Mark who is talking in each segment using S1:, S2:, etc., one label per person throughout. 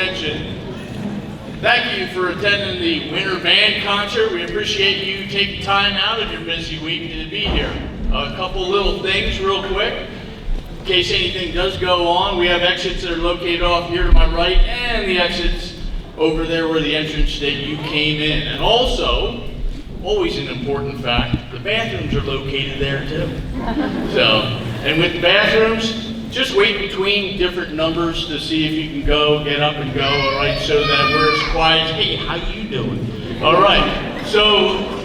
S1: attention. Thank you for attending the Winter Band Concert. We appreciate you taking time out of your busy week to be here. A couple little things real quick. In case anything does go on, we have exits that are located off here to my right and the exits over there where the entrance that you came in. And also, always an important fact, the bathrooms are located there too. And with the bathrooms, just wait between different numbers to see if you can get up and go, all right, so that we're as quiet as, hey, how you doing? All right, so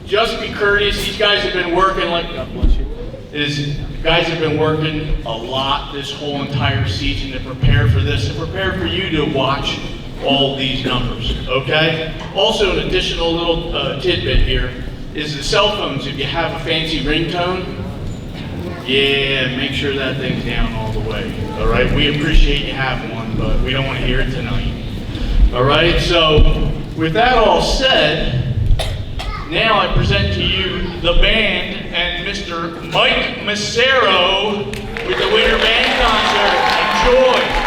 S1: just be courteous. These guys have been working like, God bless you, guys have been working a lot this whole entire season to prepare for this and prepare for you to watch all these numbers, okay? Also, an additional little tidbit here is the cell phones. If you have a fancy ringtone, yeah, make sure that thing's down all the way, all right? We appreciate you having one, but we don't want to hear it tonight. All right, so with that all said, now I present to you the band and Mr. Mike Massaro with the Winter Band Concert. Enjoy.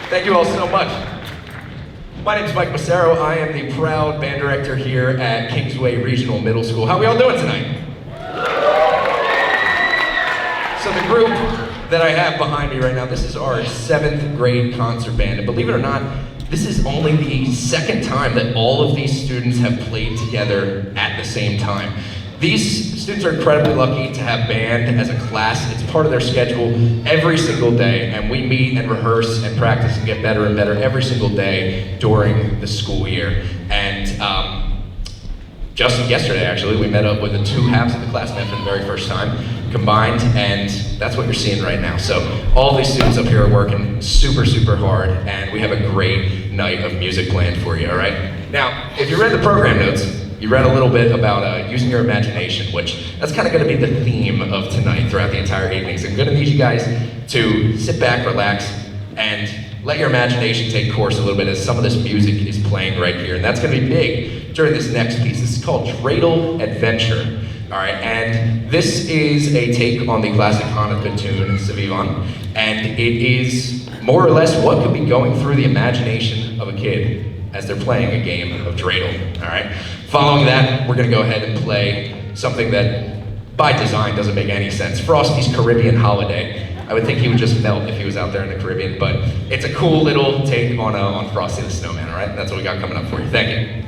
S2: Thank you all so much. My name is Mike Massaro. I am the proud band director here at Kingsway Regional Middle School. How are we all doing tonight? So the group that I have behind me right now, this is our 7th grade concert band. And believe it or not, this is only the second time that all of these students have played together at the same time. These students are incredibly lucky to have band as a class. It's part of their schedule every single day, and we meet and rehearse and practice and get better and better every single day during the school year. And just yesterday, actually, we met up with the 2 halves of the class for the very first time, combined, and that's what you're seeing right now. So all these students up here are working super, super hard, and we have a great night of music planned for you, all right? Now, if you read the program notes, you read a little bit about using your imagination, which that's kind of going to be the theme of tonight throughout the entire evening. So I'm going to need you guys to sit back, relax, and let your imagination take course a little bit as some of this music is playing right here. And that's gonna be big during this next piece. This is called Dreidel Adventure. All right, and this is a take on the classic Chanukah tune, Savivon, and it is more or less what could be going through the imagination of a kid as they're playing a game of dreidel, all right? Following that, we're gonna go ahead and play something that, by design, doesn't make any sense. Frosty's Caribbean Holiday. I would think he would just melt if he was out there in the Caribbean, but it's a cool little take on Frosty the Snowman, all right? That's what we got coming up for you. Thank you.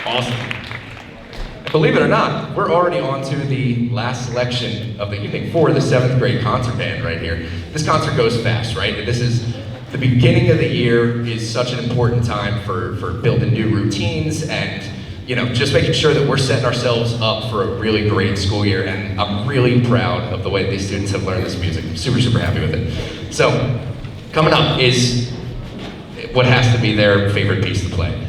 S2: Awesome. Believe it or not, we're already on to the last selection of the evening for the 7th grade concert band right here. This concert goes fast, right? This is the beginning of the year is such an important time for building new routines and just making sure that we're setting ourselves up for a really great school year. And I'm really proud of the way these students have learned this music. I'm super, super happy with it. So, coming up is what has to be their favorite piece to play.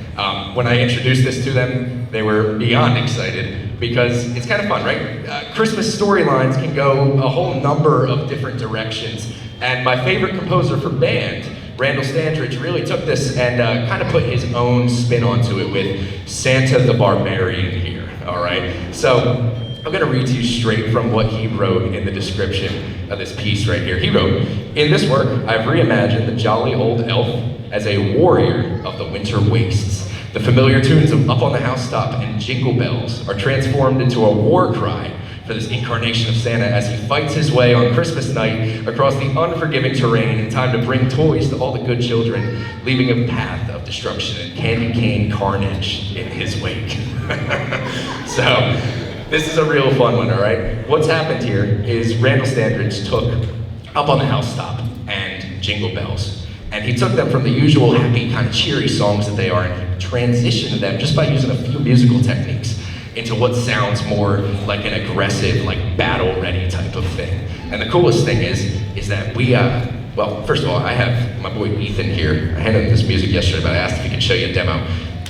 S2: When I introduced this to them, they were beyond excited because it's kind of fun, right? Christmas storylines can go a whole number of different directions, and my favorite composer for band, Randall Standridge, really took this and kind of put his own spin onto it with Santa the Barbarian here, all right? So I'm gonna read to you straight from what he wrote in the description of this piece right here. He wrote, "In this work, I've reimagined the jolly old elf as a warrior of the winter wastes. The familiar tunes of Up on the Housetop and Jingle Bells are transformed into a war cry for this incarnation of Santa as he fights his way on Christmas night across the unforgiving terrain in time to bring toys to all the good children, leaving a path of destruction and candy cane carnage in his wake." So, this is a real fun one, all right? What's happened here is Randall Standridge took Up on the Housetop and Jingle Bells, and he took them from the usual happy, kind of cheery songs that they are and transitioned them just by using a few musical techniques into what sounds more like an aggressive, like battle-ready type of thing. And the coolest thing is that we, well, first of all, I have my boy Ethan here. I handed him this music yesterday, but I asked if he could show you a demo.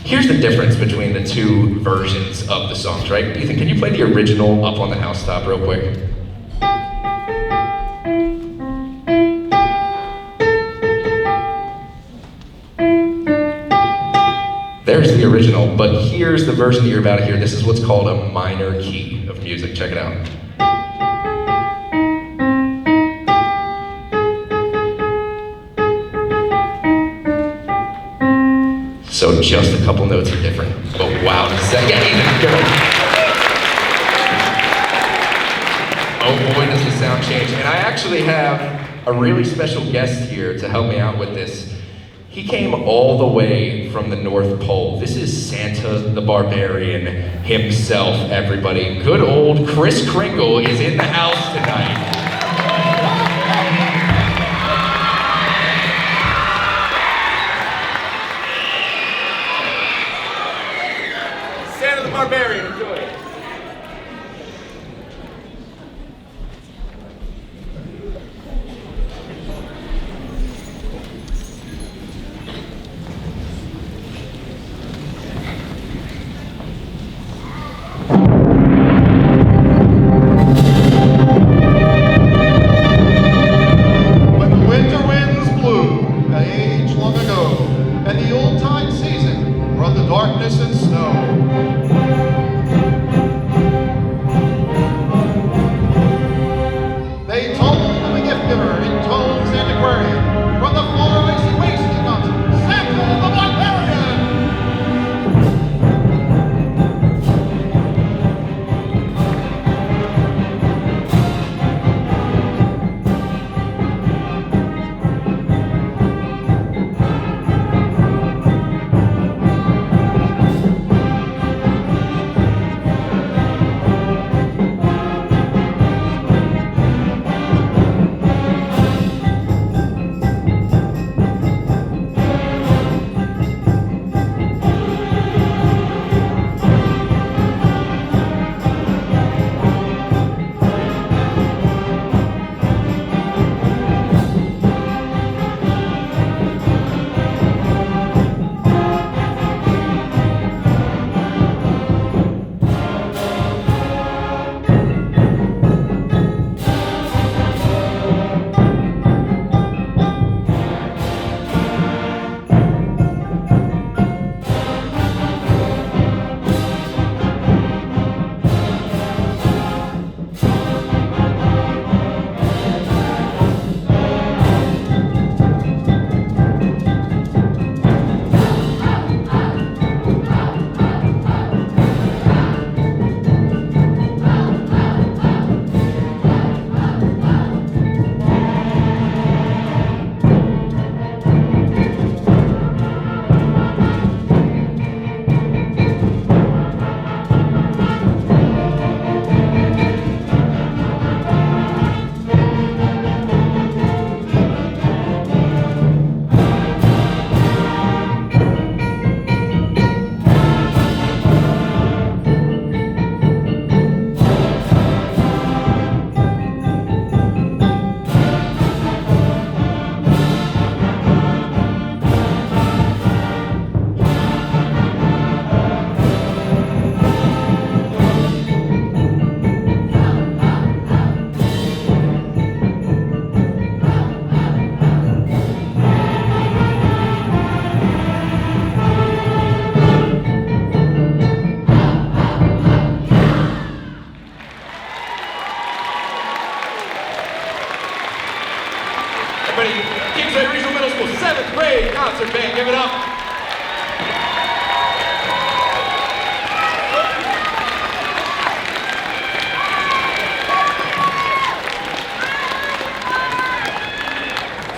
S2: Here's the difference between the two versions of the songs, right? Ethan, can you play the original Up on the Housetop real quick? There's the original, but here's the version that you're about to hear. This is what's called a minor key of music. Check it out. So just a couple notes are different, but wow, yeah, Ethan, go. Oh boy, does the sound change. And I actually have a really special guest here to help me out with this. He came all the way from the North Pole. This is Santa the Barbarian himself, everybody. Good old Kris Kringle is in the house tonight. Santa the Barbarian, enjoy it.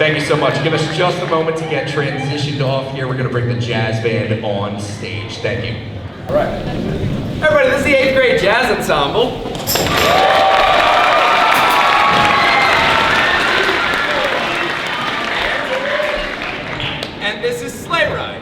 S2: Thank you so much. Give us just a moment to get transitioned off here. We're going to bring the jazz band on stage. Thank you.
S3: All right. Everybody, this is the 8th grade jazz ensemble. And this is Sleigh Ride.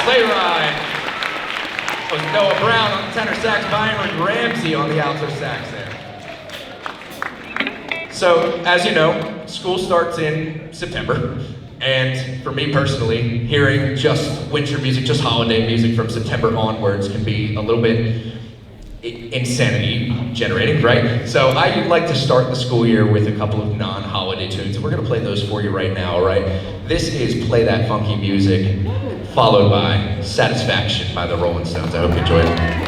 S2: Sleigh Ride was Noah Brown on the tenor sax, Byron Ramsey on the alto sax there. So, as you know, school starts in September, and for me personally, hearing just winter music, just holiday music from September onwards can be a little bit insanity generating, right? So I like to start the school year with a couple of non-holiday tunes, and we're gonna play those for you right now, all right? This is Play That Funky Music, followed by Satisfaction by the Rolling Stones. I hope you enjoy it.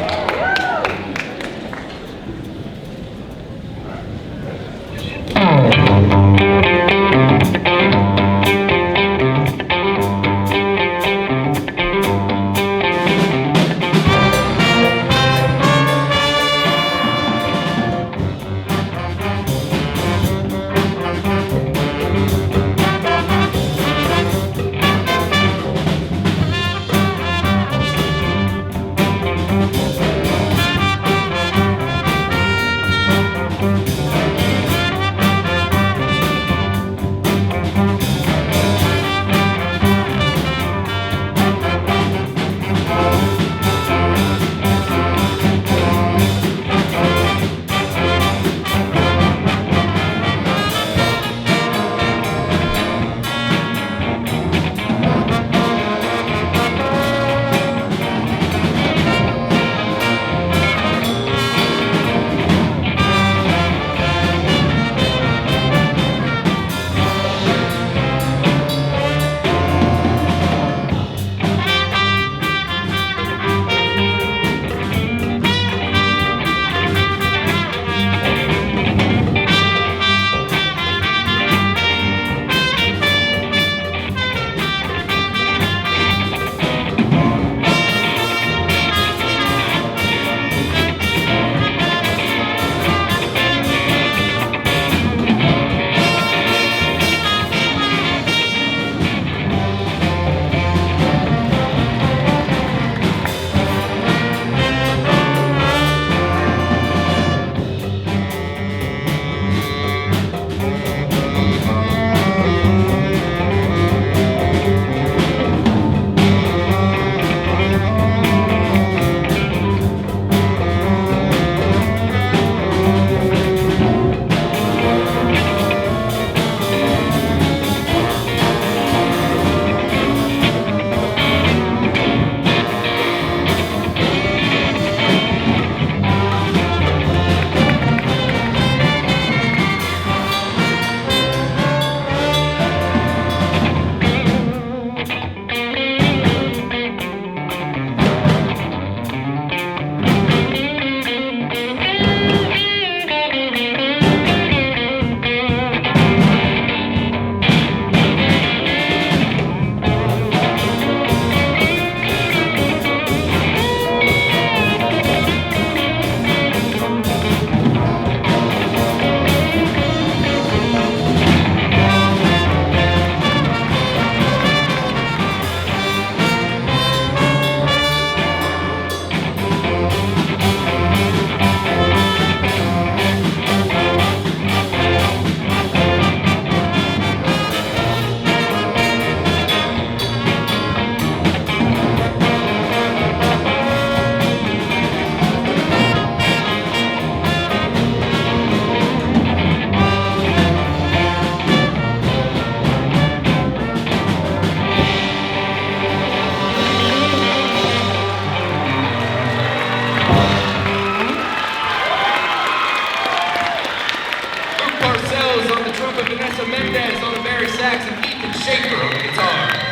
S2: Schaefer on the guitar.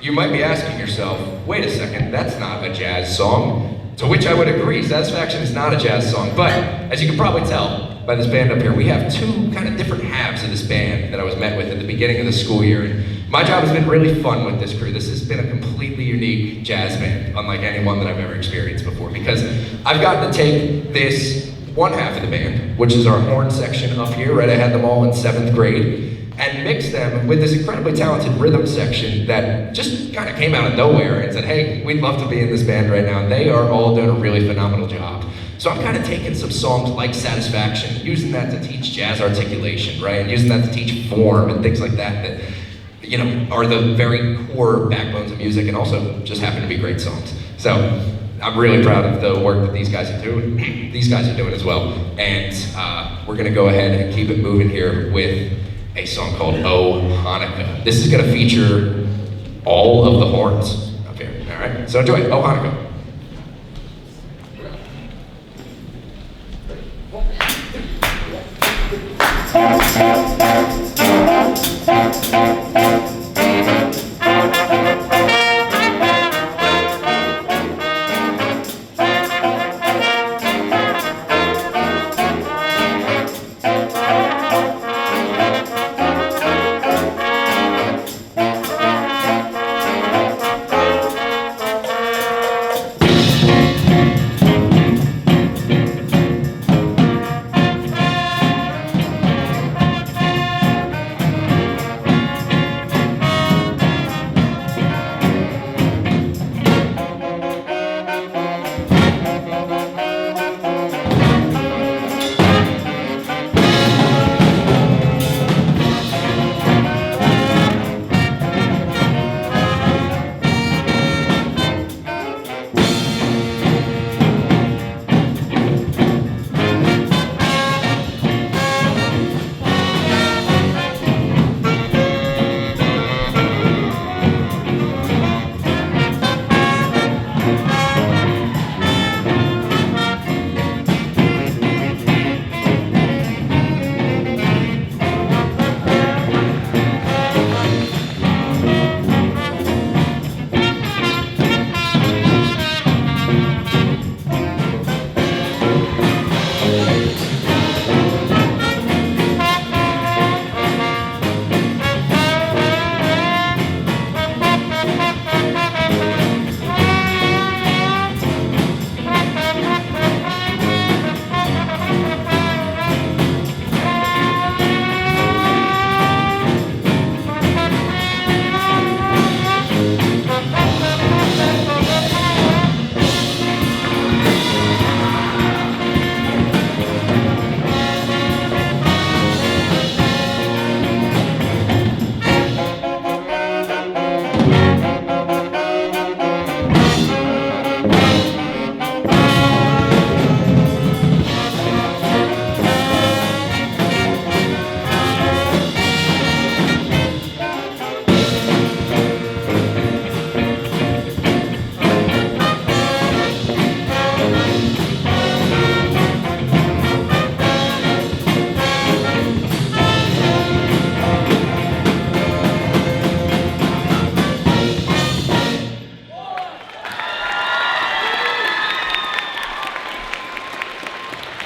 S2: You might be asking yourself, wait a second, that's not a jazz song. To which I would agree, Satisfaction is not a jazz song. But as you can probably tell by this band up here, we have two kind of different halves of this band that I was met with at the beginning of the school year. And my job has been really fun with this crew. This has been a completely unique jazz band, unlike anyone that I've ever experienced before, because I've gotten to take this one half of the band, which is our horn section up here, right? I had them all in 7th grade, and mix them with this incredibly talented rhythm section that just kind of came out of nowhere and said, hey, we'd love to be in this band right now. And they are all doing a really phenomenal job. So I'm kind of taking some songs like Satisfaction, using that to teach jazz articulation, right? And using that to teach form and things like that, that, you know, are the very core backbones of music and also just happen to be great songs. So I'm really proud of the work that these guys are doing. These guys are doing as well. And we're gonna go ahead and keep it moving here with a song called Oh Hanukkah. This is gonna feature all of the horns up here, all right? So enjoy, Oh Hanukkah.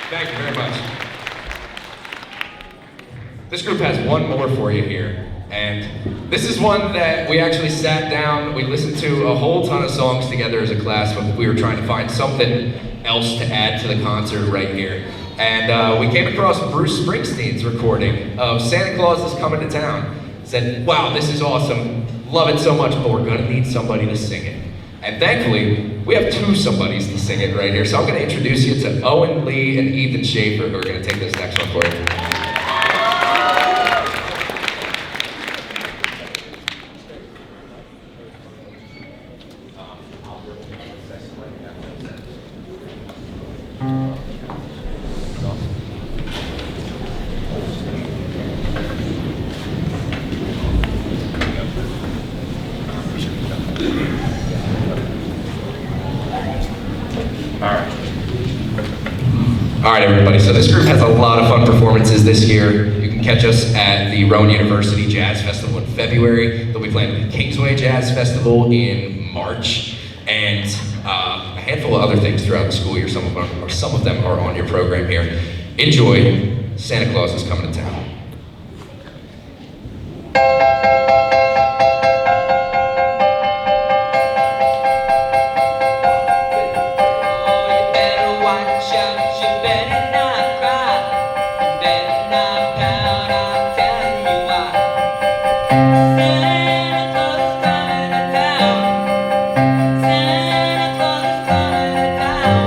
S2: Thank you very much. This group has one more for you here. And this is one that we actually sat down, we listened to a whole ton of songs together as a class when we were trying to find something else to add to the concert right here. And we came across Bruce Springsteen's recording of Santa Claus is Coming to Town. Said, wow, this is awesome, love it so much, but we're gonna need somebody to sing it. And thankfully, we have two somebodies to sing it right here. So I'm gonna introduce you to Owen Lee and Ethan Schaefer, who are gonna take this next one for you. All right, everybody, so this group has a lot of fun performances this year. You can catch us at the Rowan University Jazz Festival in February. They'll be playing at the Kingsway Jazz Festival in March, and a handful of other things throughout the school year. Some of them are on your program here. Enjoy. Santa Claus is Coming to Town.
S4: Santa Claus is coming to town.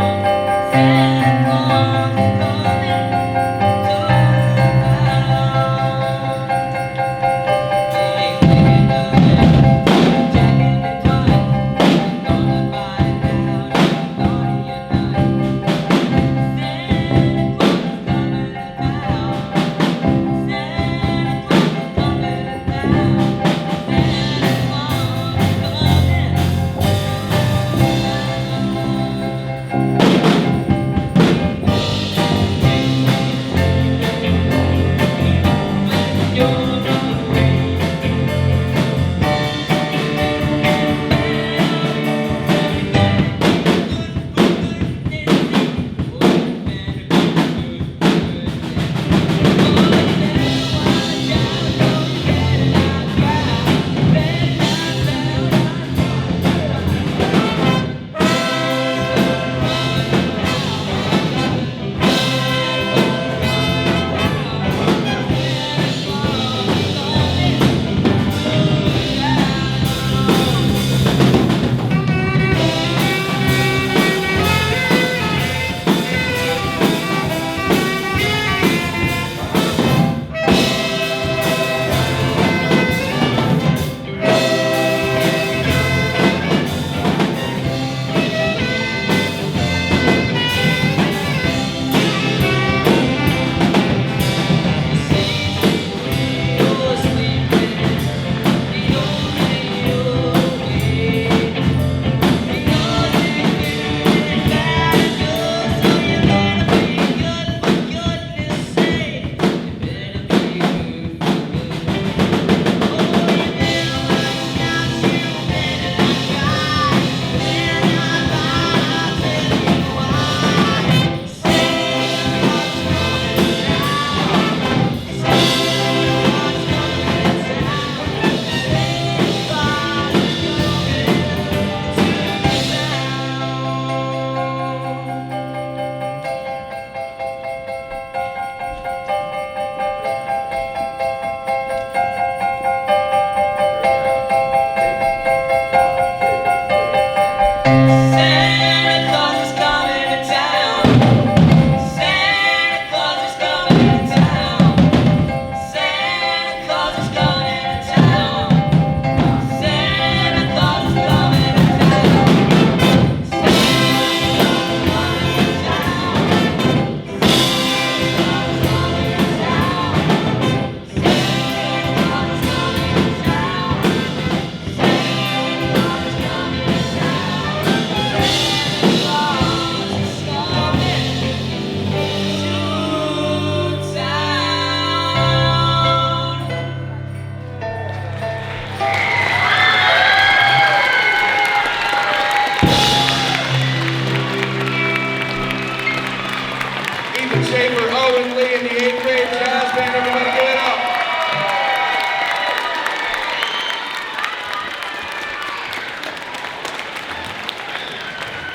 S2: Joe and Lee in the 8th grade jazz band. Everybody give it up.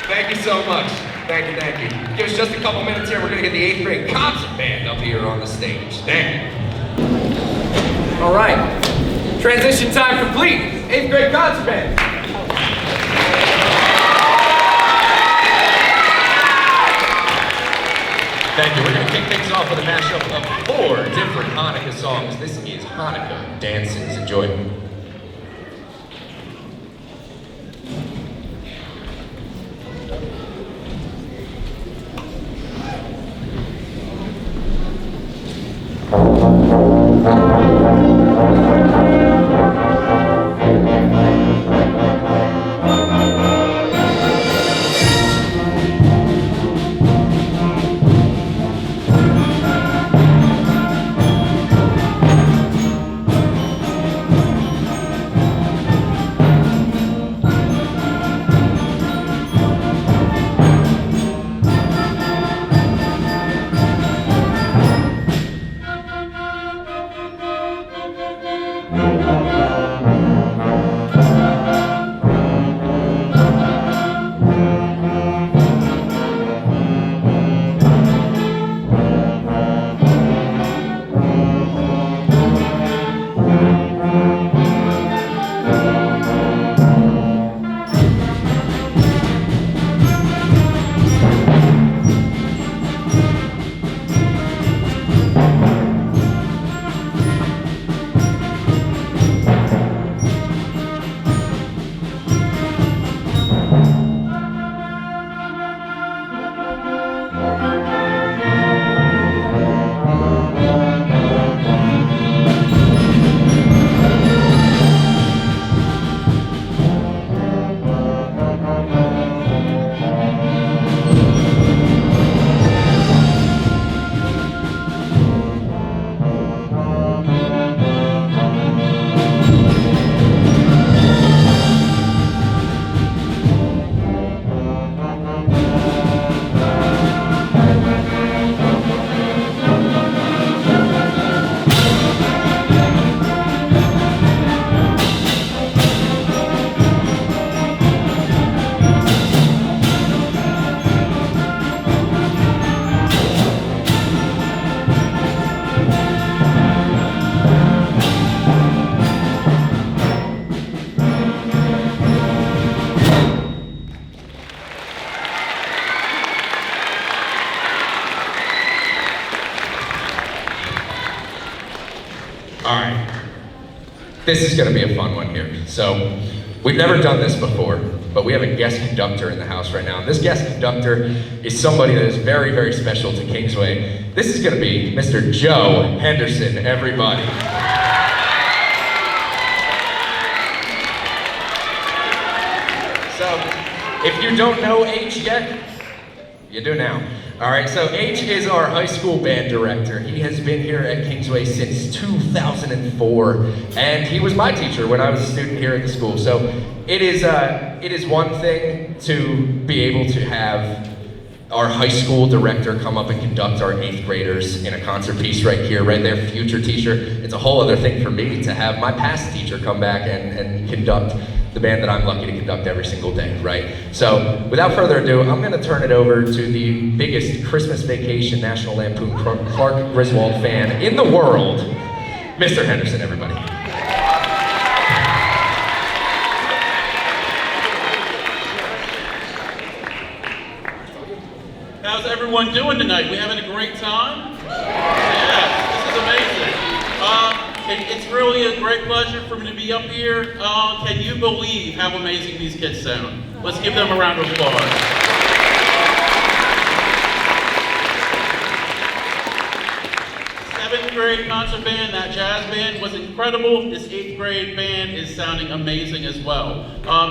S2: Thank you so much. Thank you, thank you. Give us just a couple minutes here. We're going to get the 8th grade concert band up here on the stage. Thank you.
S3: All right. Transition time complete. 8th grade concert band.
S2: Thank you. We're going to kick things off with a mashup of 4 different Hanukkah songs. This is Hanukkah Dances. Enjoy. All right, this is gonna be a fun one here. So, we've never done this before, but we have a guest conductor in the house right now. And this guest conductor is somebody that is very, very special to Kingsway. This is gonna be Mr. Joe Henderson, everybody. So, if you don't know H yet, you do now. All right, so H is our high school band director. He has been here at Kingsway since 2004, and he was my teacher when I was a student here at the school. So it is one thing to be able to have our high school director come up and conduct our 8th graders in a concert piece right here, right there, future teacher. It's a whole other thing for me to have my past teacher come back and conduct the band that I'm lucky to conduct every single day, right? So, without further ado, I'm gonna turn it over to the biggest Christmas Vacation National Lampoon Clark Griswold fan in the world, Mr. Henderson, everybody.
S4: How's everyone doing tonight? We having a great time? Yeah, this is amazing. It's really a great pleasure for me to be up here. Can you believe how amazing these kids sound? Let's give them a round of applause. 7th grade concert band, that jazz band was incredible. This 8th grade band is sounding amazing as well.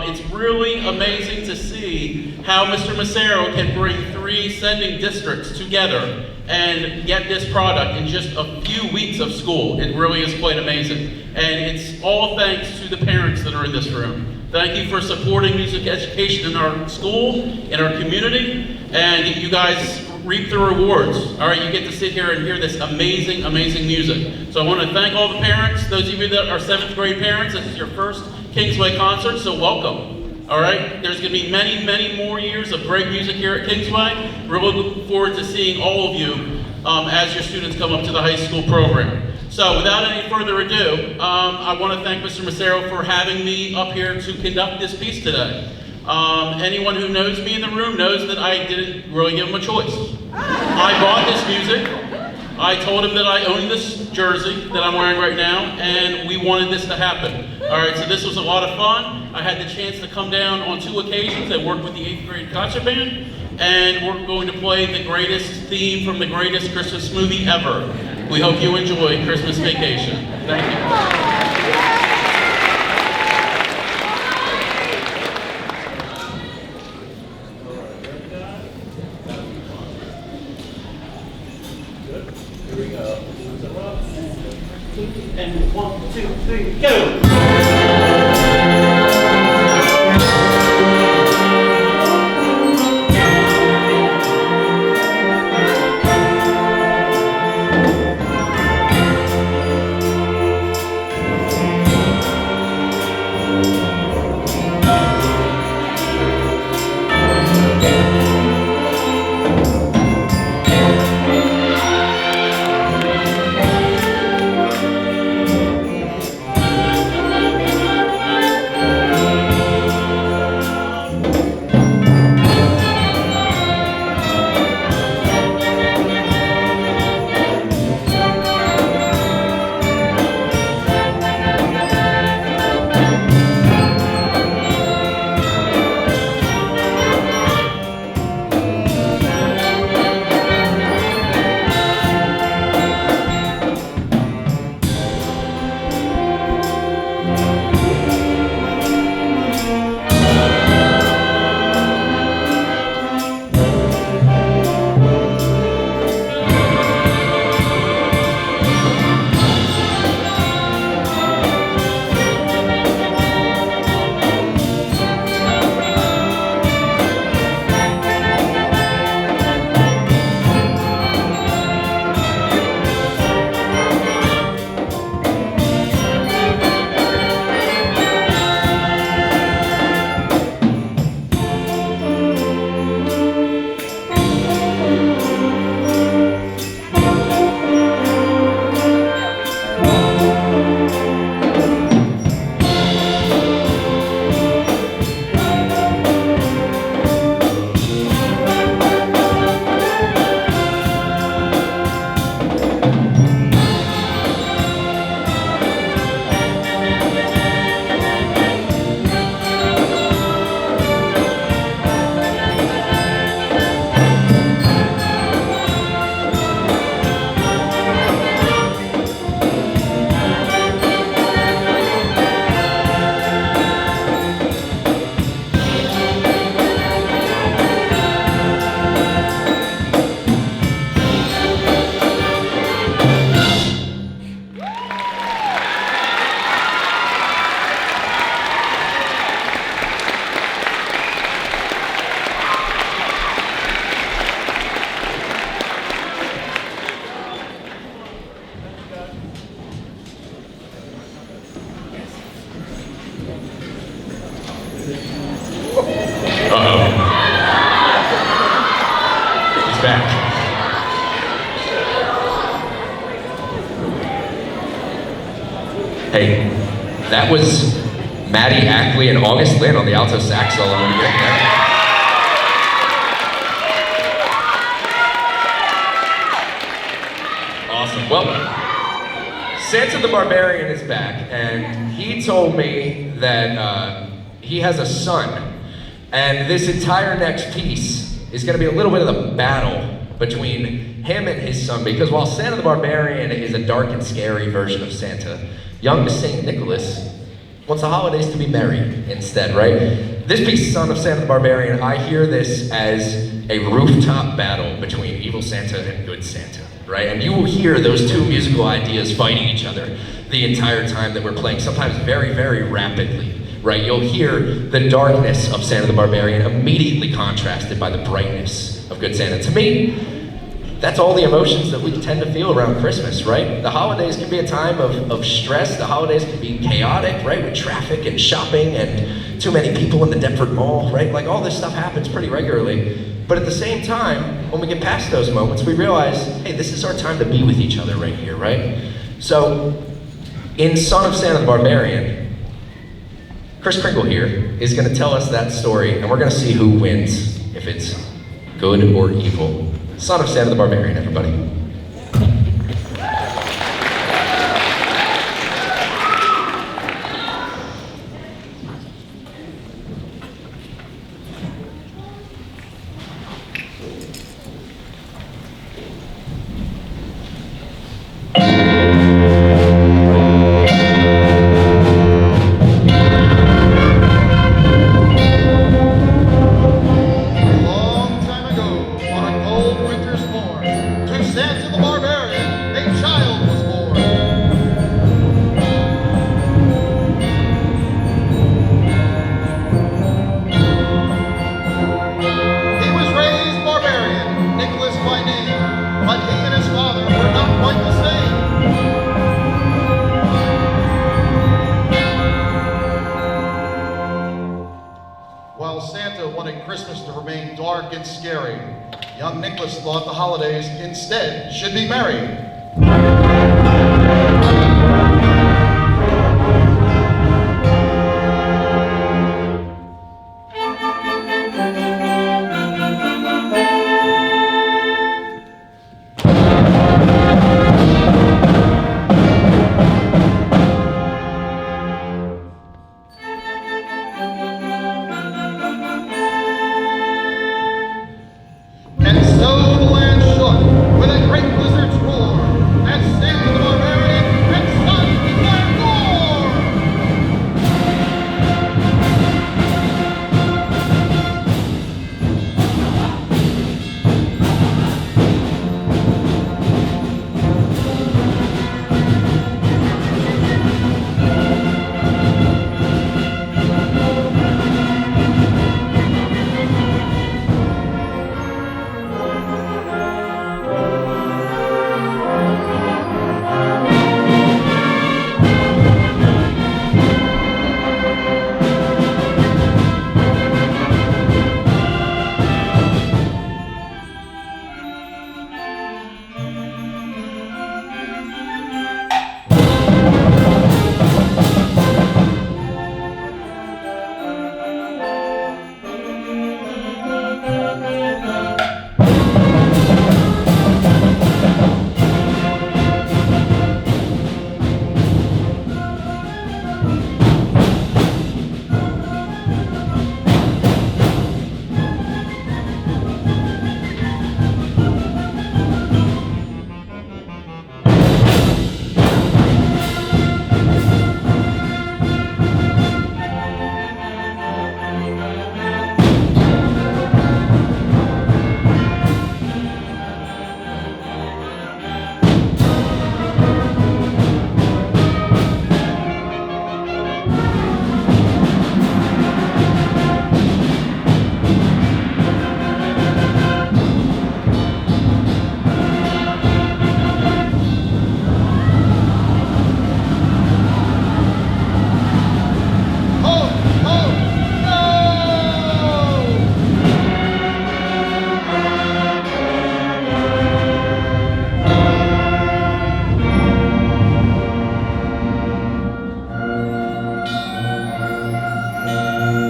S4: It's really amazing to see how Mr. Massaro can bring 3 sending districts together and get this product in just a few weeks of school. It really is quite amazing. And it's all thanks to the parents that are in this room. Thank you for supporting music education in our school, in our community, and you guys reap the rewards. All right, you get to sit here and hear this amazing, amazing music. So I want to thank all the parents. Those of you that are 7th grade parents, this is your first Kingsway concert, so welcome. All right, there's going to be many, many more years of great music here at Kingsway. We're looking forward to seeing all of you as your students come up to the high school program. So without any further ado, I want to thank Mr. Massaro for having me up here to conduct this piece today. Anyone who knows me in the room knows that I didn't really give him a choice. I bought this music. I told him that I owned this jersey that I'm wearing right now, and we wanted this to happen. All right, so this was a lot of fun. I had the chance to come down on 2 occasions and work with the 8th grade concert band, and we're going to play the greatest theme from the greatest Christmas movie ever. We hope you enjoy Christmas Vacation. Thank you. And 1, 2, 3, go!
S2: Hey, that was Maddie Ackley and August Lynn on the alto sax solo. Awesome. Well, Santa the Barbarian is back, and he told me that he has a son, and this entire next piece is going to be a little bit of the battle between him and his son, because while Santa the Barbarian is a dark and scary version of Santa, young Saint Nicholas wants the holidays to be merry instead, right? This piece, Son of Santa the Barbarian, I hear this as a rooftop battle between evil Santa and good Santa, right? And you will hear those two musical ideas fighting each other the entire time that we're playing, sometimes very, very rapidly, right? You'll hear the darkness of Santa the Barbarian immediately contrasted by the brightness of good Santa. To me, that's all the emotions that we tend to feel around Christmas, right? The holidays can be a time of stress. The holidays can be chaotic, right? With traffic and shopping and too many people in the Deptford Mall, right? Like all this stuff happens pretty regularly. But at the same time, when we get past those moments, we realize, hey, this is our time to be with each other right here, right? So, in Son of Santa the Barbarian, Chris Kringle here is gonna tell us that story, and we're gonna see who wins, if it's good or evil. Son of Santa the Barbarian, everybody.
S5: Santa the Barbarian, a child was born. He was raised barbarian, Nicholas by name, but he and his father were not quite the same. While Santa wanted Christmas to remain dark and scary, young Nicholas thought the holidays instead should be merry.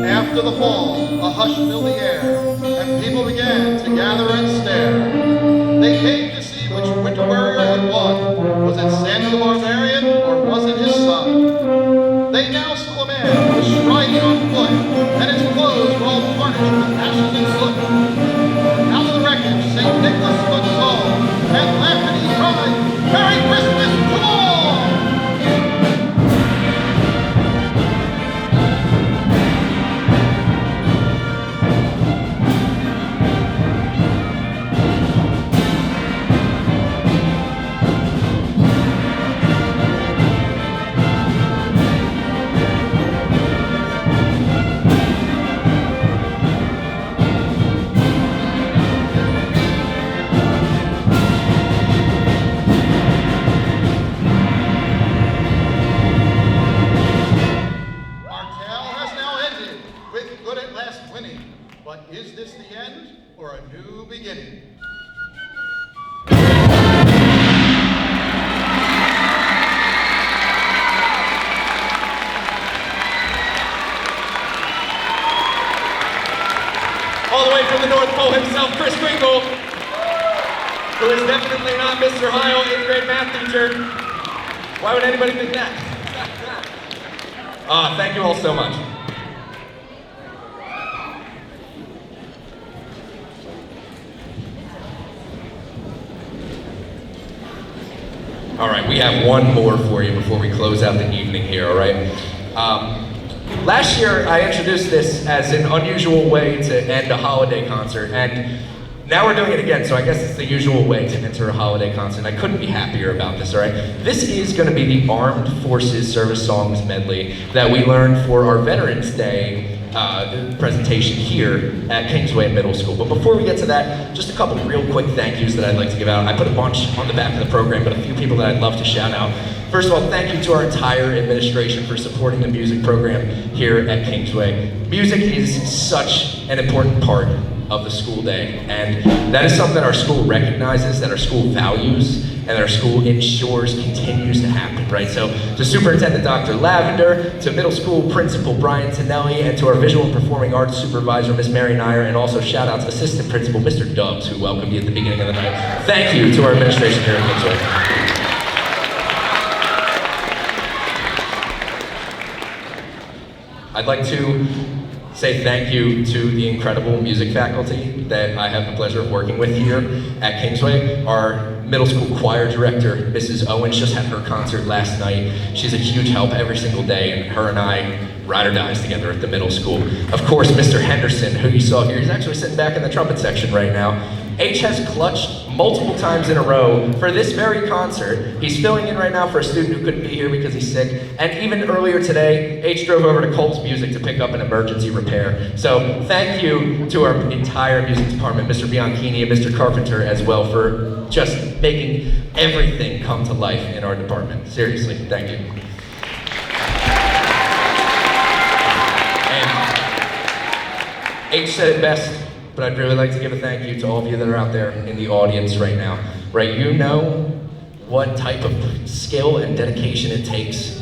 S5: After the fall, a hush filled the air, and people began to gather and stare. They came to see which winter warrior had won. Was it Santa the Barbarian, or was it his son? They now saw a man who was striding on foot, and his clothes were all tarnished with ashes and soot. Out of the wreckage, St. Nicholas stood tall, and laughed and he cried, "Merry Christmas to all!"
S3: Cole himself, Chris Winkle, who is definitely not Mr. Heil, 8th grade math teacher. Why would anybody think that? Thank you all so much. All right, we have one more for you before we close out the evening here, all right? Last year, I introduced this as an unusual way to end a holiday concert, and now we're doing it again, so I guess it's the usual way to enter a holiday concert. I couldn't be happier about this, all right? This is gonna be the Armed Forces Service Songs medley that we learned for our Veterans Day presentation here at Kingsway Middle School. But before we get to that, just a couple real quick thank yous that I'd like to give out. I put a bunch on the back of the program, but a few people that I'd love to shout out. First of all, thank you to our entire administration for supporting the music program here at Kingsway. Music is such an important part of the school day, and that is something that our school recognizes, that our school values, and that our school ensures continues to happen, right? So to Superintendent Dr. Lavender, to middle school principal Brian Tonelli, and to our visual and performing arts supervisor, Miss Mary Nyer, and also shout out to assistant principal, Mr. Dubs, who welcomed you at the beginning of the night. Thank you to our administration here at Kingsway. I'd like to say thank you to the incredible music faculty that I have the pleasure of working with here at Kingsway. Our middle school choir director, Mrs. Owens, just had her concert last night. She's a huge help every single day, and her and I ride or dies together at the middle school. Of course, Mr. Henderson, who you saw here, he's actually sitting back in the trumpet section right now. H has clutched multiple times in a row for this very concert. He's filling in right now for a student who couldn't be here because he's sick. And even earlier today, H drove over to Cole's Music to pick up an emergency repair. So thank you to our entire music department, Mr. Bianchini and Mr. Carpenter as well, for just making everything come to life in our department. Seriously, thank you. And H said it best, but I'd really like to give a thank you to all of you that are out there in the audience right now, right? You know what type of skill and dedication it takes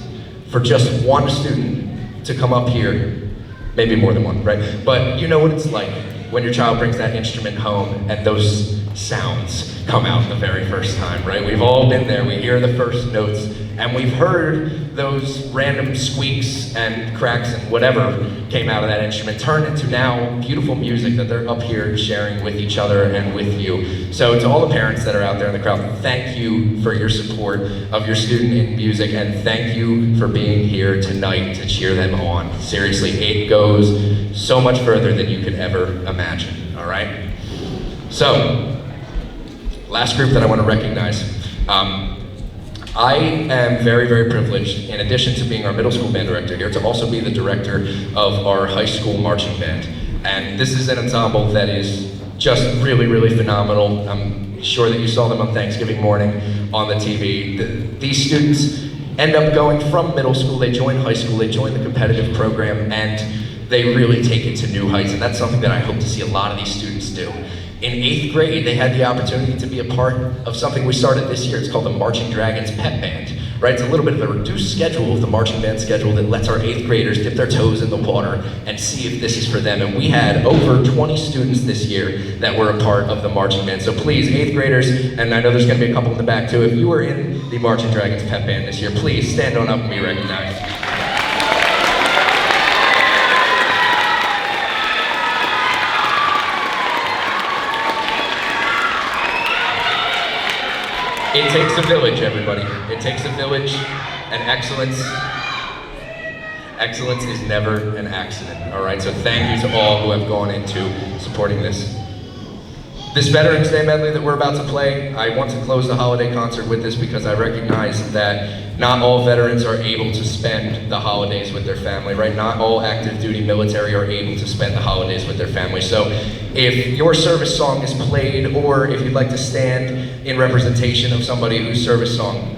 S3: for just one student to come up here, maybe more than one, right? But you know what it's like when your child brings that instrument home and those sounds come out the very first time, right? We've all been there, we hear the first notes, and we've heard those random squeaks and cracks and whatever came out of that instrument turn into now beautiful music that they're up here sharing with each other and with you. So to all the parents that are out there in the crowd, thank you for your support of your student in music, and thank you for being here tonight to cheer them on. Seriously, it goes so much further than you could ever imagine, all right? So, last group that I want to recognize. I am very, very privileged, in addition to being our middle school band director here, to also be the director of our high school marching band. And this is an ensemble that is just really, really phenomenal. I'm sure that you saw them on Thanksgiving morning on the TV. These students end up going from middle school, they join high school, they join the competitive program, and they really take it to new heights. And that's something that I hope to see a lot of these students do. In 8th grade, they had the opportunity to be a part of something we started this year. It's called the Marching Dragons Pep Band, right? It's a little bit of a reduced schedule of the marching band schedule that lets our 8th graders dip their toes in the water and see if this is for them. And we had over 20 students this year that were a part of the marching band. So please, 8th graders, and I know there's gonna be a couple in the back too, if you were in the Marching Dragons Pep Band this year, please stand on up and be recognized. It takes a village, everybody. It takes a village, and excellence is never an accident, all right? So thank you to all who have gone into supporting this. This Veterans Day medley that we're about to play, I want to close the holiday concert with this because I recognize that not all veterans are able to spend the holidays with their family, right? Not all active duty military are able to spend the holidays with their family. So if your service song is played, or if you'd like to stand in representation of somebody whose service song,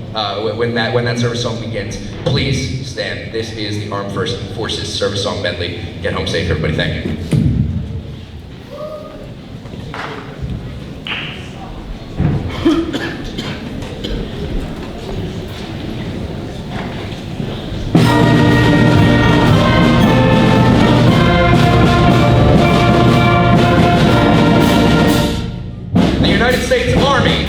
S3: when that service song begins, please stand. This is the Armed Forces Service Song Medley. Get home safe, everybody. Thank you. United States Army.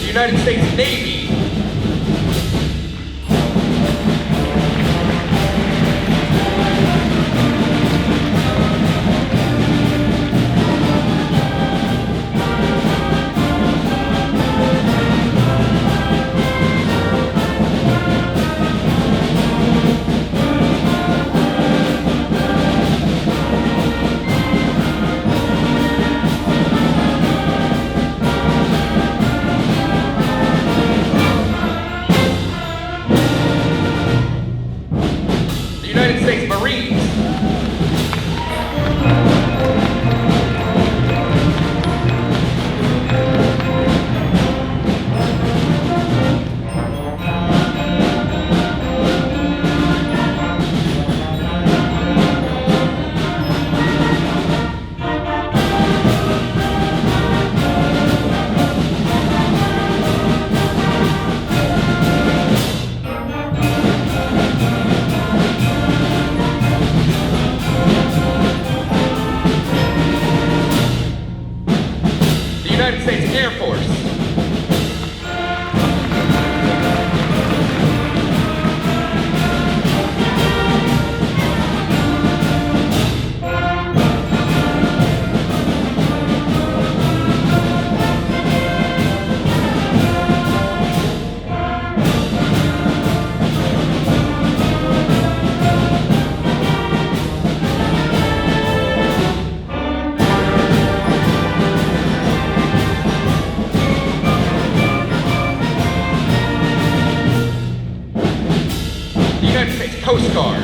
S3: United States Navy. United States Marines. United States Air Force. United States Coast Guard.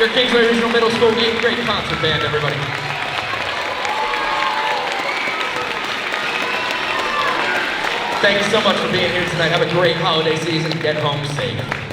S3: Your Kingsway Regional Middle School 8th grade concert band, everybody. Thank you so much for being here tonight. Have a great holiday season. Get home safe.